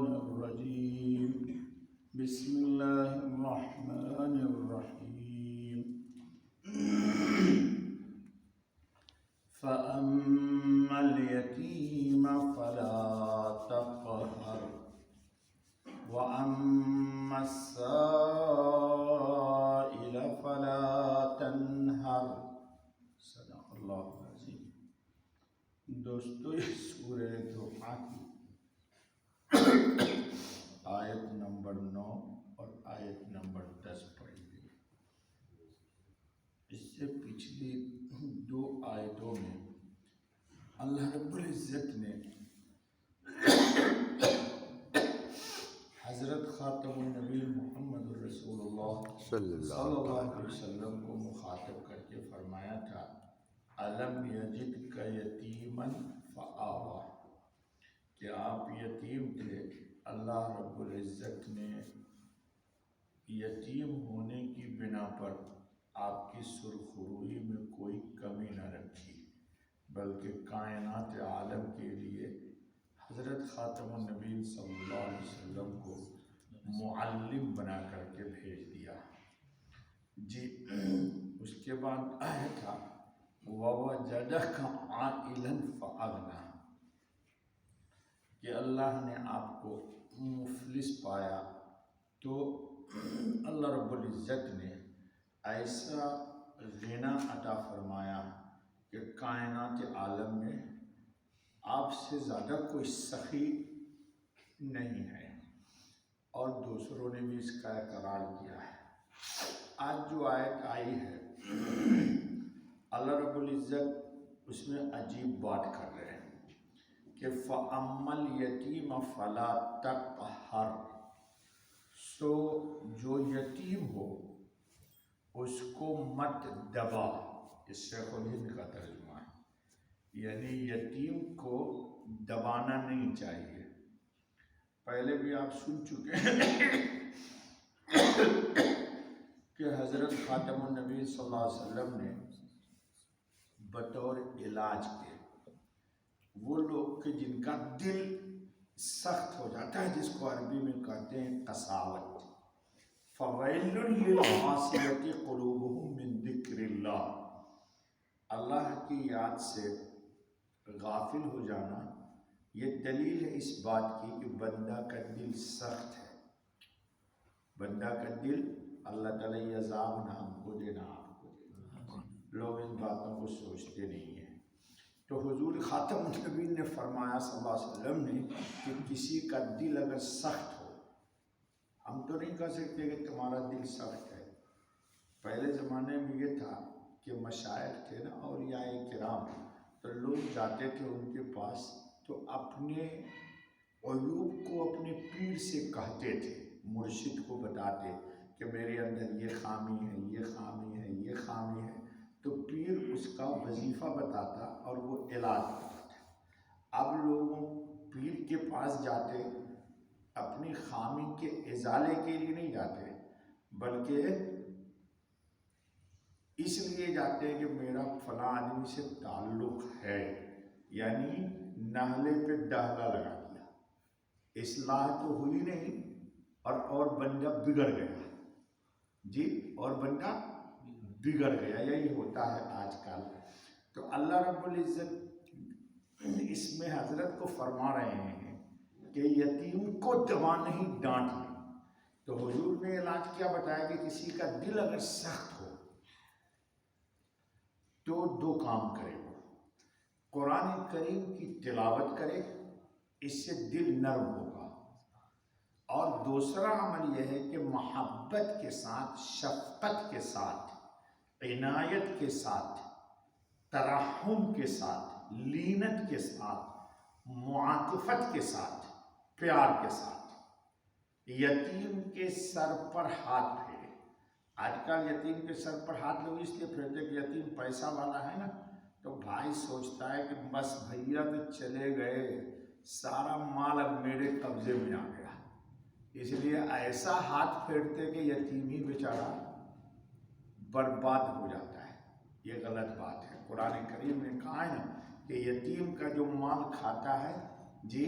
الرجيم بسم الله الرحمن الرحيم فأما اليتيم فلا تقهر وأما السائل فلا تنهر صدق اللہ العظیم۔ دوستو، یہ سورہ دعا کی آیت نمبر 9 اور آیت نمبر 10 پڑھی گئی۔ اس سے پچھلی دو آیتوں میں اللہ رب العزت نے حضرت خاتم النبی محمد رسول اللہ صلی اللہ علیہ وسلم کو مخاطب کر کے فرمایا تھا، أَلَمْ يَجِدْكَ يَتِيمًا فَآوَى، کہ آپ یتیم تھے، اللہ رب العزت نے یتیم ہونے کی بنا پر آپ کی سرخروئی میں کوئی کمی نہ رکھی، بلکہ کائنات عالم کے لیے حضرت خاتم النبی صلی اللہ علیہ وسلم کو معلم بنا کر کے بھیج دیا۔ جی، اس کے بعد آیا تھا وَوَجَدَكَ عَائِلًا فَأَغْنَىٰ، کہ اللہ نے آپ کو مفلس پایا تو اللہ رب العزت نے ایسا غنا عطا فرمایا کہ کائنات عالم میں آپ سے زیادہ کوئی سخی نہیں ہے، اور دوسروں نے بھی اس کا اقرار کیا ہے۔ آج جو آیت آئی ہے، اللہ رب العزت اس میں عجیب بات کر رہے ہیں کہ فَأَمَّا الْيَتِيمَ فَلَا تَقْهَرْ، سو جو یتیم ہو اس کو مت دبا۔ اس شیخ الہند کا ترجمہ ہے، یعنی یتیم کو دبانا نہیں چاہیے۔ پہلے بھی آپ سن چکے ہیں کہ حضرت خاتم النبی صلی اللہ علیہ وسلم نے بطور علاج کے وہ لوگ کہ جن کا دل سخت ہو جاتا ہے، جس کو عربی میں کہتے ہیں قساوت، فَوَيْلٌ لِلْقَاسِيَةِ قُلُوبُهُم مِّن ذِكْرِ اللَّهِ، اللہ کی یاد سے غافل ہو جانا یہ دلیل ہے اس بات کی کہ بندہ کا دل سخت ہے۔ بندہ کا دل اللہ تعالیٰ یہ عذاب نہ ہم کو دینا، آپ کو دینا، لوگ ان باتوں کو سوچتے نہیں ہیں۔ تو حضور خاتم النبی نے فرمایا صلی اللہ علیہ وسلم نے کہ کسی کا دل اگر سخت ہو، ہم تو نہیں کہہ سکتے کہ تمہارا دل سخت ہے۔ پہلے زمانے میں یہ تھا کہ مشائخ تھے نا، اولیاء کرام، تو لوگ جاتے تھے ان کے پاس تو اپنے عیوب کو اپنے پیر سے کہتے تھے، مرشد کو بتاتے کہ میرے اندر یہ خامی ہے، یہ خامی ہے، یہ خامی ہے، تو پیر اس کا وظیفہ بتاتا اور وہ علاج بتاتا۔ اب لوگ پیر کے پاس جاتے اپنی خامی کے ازالے کے لیے نہیں جاتے، بلکہ اس لیے جاتے ہیں کہ میرا فلاں آدمی سے تعلق ہے، یعنی نہلے پہ ڈہلا لگا دیا، اصلاح تو ہوئی نہیں اور بندہ بگڑ گیا۔ جی، اور بندہ بگڑ گیا، یہی ہوتا ہے آج کل۔ تو اللہ رب العزت اس میں حضرت کو فرما رہے ہیں کہ یتیم کو دبا نہیں، ڈانٹ نہیں۔ تو حضور نے علاج کیا بتایا کہ کسی کا دل اگر سخت ہو تو دو کام کرے، وہ قرآن کریم کی تلاوت کرے، اس سے دل نرم ہوگا، اور دوسرا عمل یہ ہے کہ محبت کے ساتھ، شفقت کے ساتھ، عنایت کے ساتھ، ترحم کے ساتھ، لینت کے ساتھ، معاطفت کے ساتھ، پیار کے ساتھ یتیم کے سر پر ہاتھ پھیرے۔ آج کل یتیم کے سر پر ہاتھ لوگ اس لیے پھیرتے کہ یتیم پیسہ والا ہے نا، تو بھائی سوچتا ہے کہ بس بھیا تو چلے گئے، سارا مال اب میرے قبضے میں آ گیا، اس لیے ایسا ہاتھ پھیرتے کہ یتیم ہی بیچارہ برباد ہو جاتا ہے۔ یہ غلط بات ہے۔ قرآن کریم نے کہا ہے نا کہ یتیم کا جو مال کھاتا ہے، جی،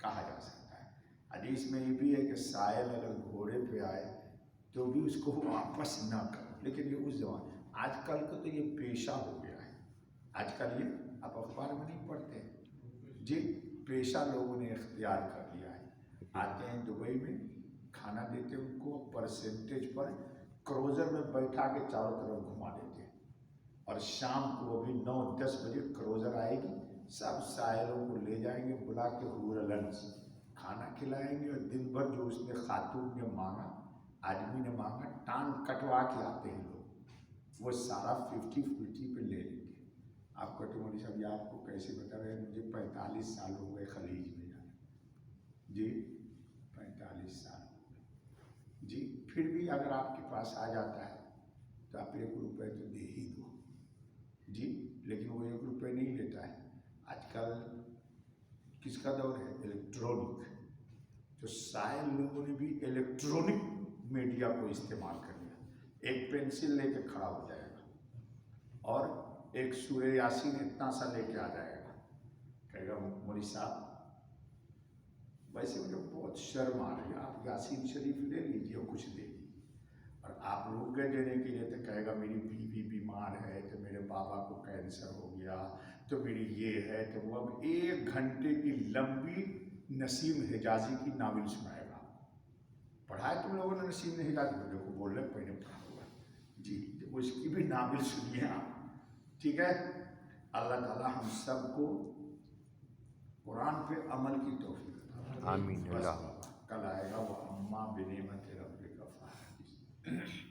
کہا جا سکتا ہے۔ حدیث میں یہ بھی ہے کہ سائل اگر گھوڑے پہ آئے تو بھی اس کو واپس نہ کرو، لیکن یہ اس زمانے، آج کل کو تو یہ پیشہ ہو گیا ہے، آج کل یہ آپ اخبار میں نہیں پڑھتے جی، پیشہ لوگوں نے اختیار کر لیا ہے۔ آتے ہیں دبئی میں، کھانا دیتے ہیں ان کو پرسنٹیج پر، کروزر میں بیٹھا کے چاروں طرف گھما دیتے ہیں، اور شام کو ابھی 9-10 بجے کروزر آئے گی، سب سائلوں کو لے جائیں گے بلا کے حور لنچ کھانا کھلائیں گے، اور دن بھر جو اس نے خاتون نے مانگا، آدمی نے مانگا، ٹانگ کٹوا کے آتے ہیں لوگ، وہ سارا 50-50 پہ لے لیں گے۔ آپ کہتے مولوی صاحب یہ آپ کو کیسے بتا رہے ہیں؟ مجھے 45 سال ہو گئے خلیج میں جانا، جی 45 سال ہو گئے جی، پھر بھی اگر آپ کے پاس آ جاتا ہے تو آپ 1 روپے تو دے ہی دو جی، لیکن وہ 1 روپے نہیں لیتا ہے۔ آج کل کس کا دور ہے؟ الیکٹرانک، تو سائل لوگوں نے بھی الیکٹرانک میڈیا کو استعمال کر لیا، ایک پینسل لے کے کھڑا ہو جائے گا اور ایک سورہ یاسین اتنا سا لے کے آ جائے گا، کہے گا مولوی صاحب ویسے مجھے بہت شرم آ رہی ہے، آپ یاسین شریف لے لیجیے اور کچھ دے دیجیے، اور آپ رک گئے دینے کے لیے تو کہے گا میری بیوی بیمار ہے، تو میرے بابا کو کینسر ہو گیا، تو میری یہ ہے تو وہ، اب 1 گھنٹے کی لمبی نسیم حجازی کی ناول سنائے گا۔ پڑھا ہے تم لوگوں نے نسیم حجازی کو؟ دیکھو بول رہے پہلے پڑھا ہوا جی، اس کی بھی ناول سنیے آپ، ٹھیک ہے؟ اللہ تعالیٰ ہم سب کو قرآن پہ عمل کی توفیق عطا۔ آمین بس اللہ۔ کل آئے گا وہ اما بنعمت ربک فحدث۔